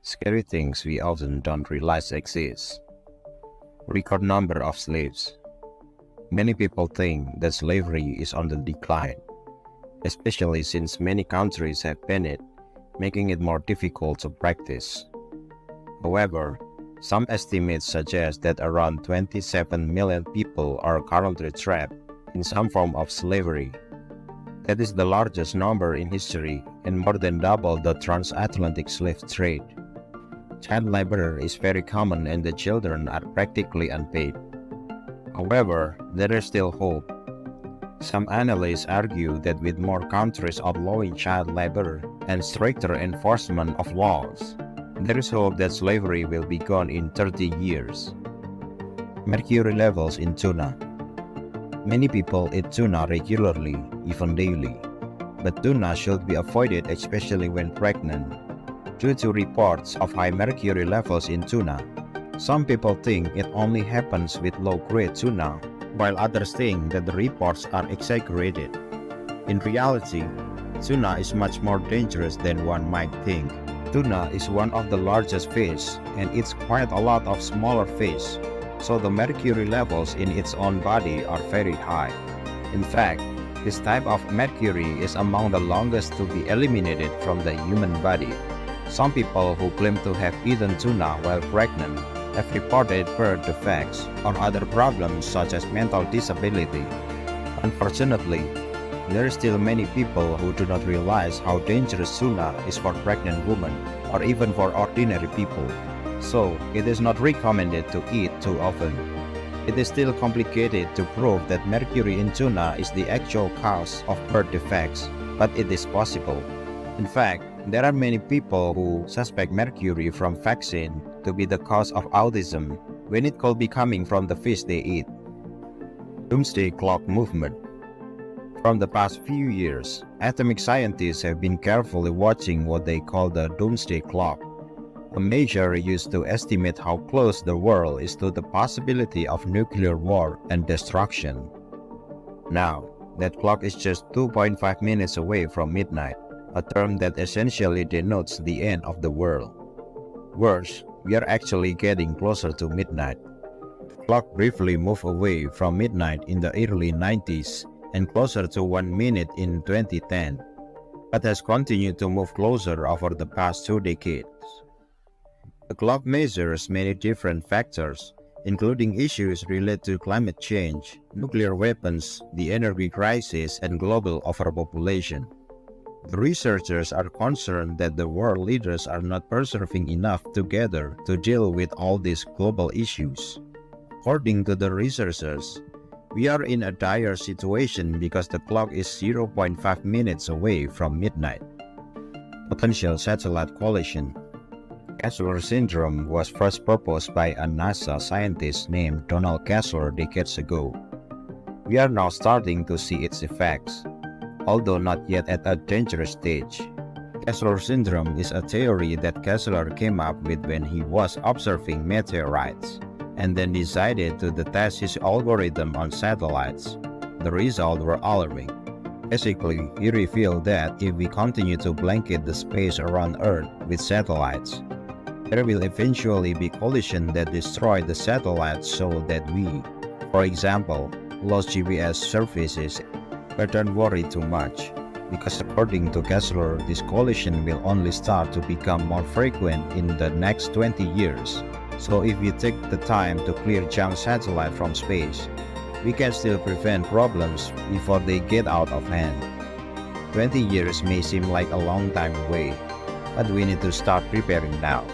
Scary things we often don't realize exist. Record number of slaves. Many people think that slavery is on the decline, especially since many countries have banned it, making it more difficult to practice. However, some estimates suggest that around 27 million people are currently trapped in some form of slavery. That is the largest number in history and more than double the transatlantic slave trade. Child labor is very common and the children are practically unpaid. However, there is still hope. Some analysts argue that with more countries outlawing child labor and stricter enforcement of laws, there is hope that slavery will be gone in 30 years. Mercury levels in tuna. Many people eat tuna regularly, even daily, but tuna should be avoided especially when pregnant. Due to reports of high mercury levels in tuna, some people think it only happens with low-grade tuna, while others think that the reports are exaggerated. In reality, tuna is much more dangerous than one might think. Tuna is one of the largest fish and eats quite a lot of smaller fish, so the mercury levels in its own body are very high. In fact, this type of mercury is among the longest to be eliminated from the human body. Some people who claim to have eaten tuna while pregnant have reported birth defects or other problems such as mental disability. Unfortunately, there are still many people who do not realize how dangerous tuna is for pregnant women or even for ordinary people, so it is not recommended to eat too often. It is still complicated to prove that mercury in tuna is the actual cause of birth defects, but it is possible. In fact, there are many people who suspect mercury from vaccine to be the cause of autism when it could be coming from the fish they eat. Doomsday Clock Movement. From the past few years, atomic scientists have been carefully watching what they call the Doomsday Clock, a measure used to estimate how close the world is to the possibility of nuclear war and destruction. Now, that clock is just 2.5 minutes away from midnight, a term that essentially denotes the end of the world. Worse, we are actually getting closer to midnight. The clock briefly moved away from midnight in the early 90s and closer to 1 minute in 2010, but has continued to move closer over the past 2 decades. The clock measures many different factors, including issues related to climate change, nuclear weapons, the energy crisis, and global overpopulation. The researchers are concerned that the world leaders are not persevering enough together to deal with all these global issues. According to the researchers, we are in a dire situation because the clock is 0.5 minutes away from midnight. Potential satellite collision. Kessler syndrome was first proposed by a NASA scientist named Donald Kessler decades ago. We are now starting to see its effects, although not yet at a dangerous stage. Kessler syndrome is a theory that Kessler came up with when he was observing meteorites, and then decided to test his algorithm on satellites. The results were alarming. Basically, he revealed that if we continue to blanket the space around Earth with satellites, there will eventually be collisions that destroy the satellites so that we, for example, lost GPS services. But don't worry too much, because according to Kessler, this collision will only start to become more frequent in the next 20 years. So if we take the time to clear junk satellite from space, we can still prevent problems before they get out of hand. 20 years may seem like a long time away, but we need to start preparing now.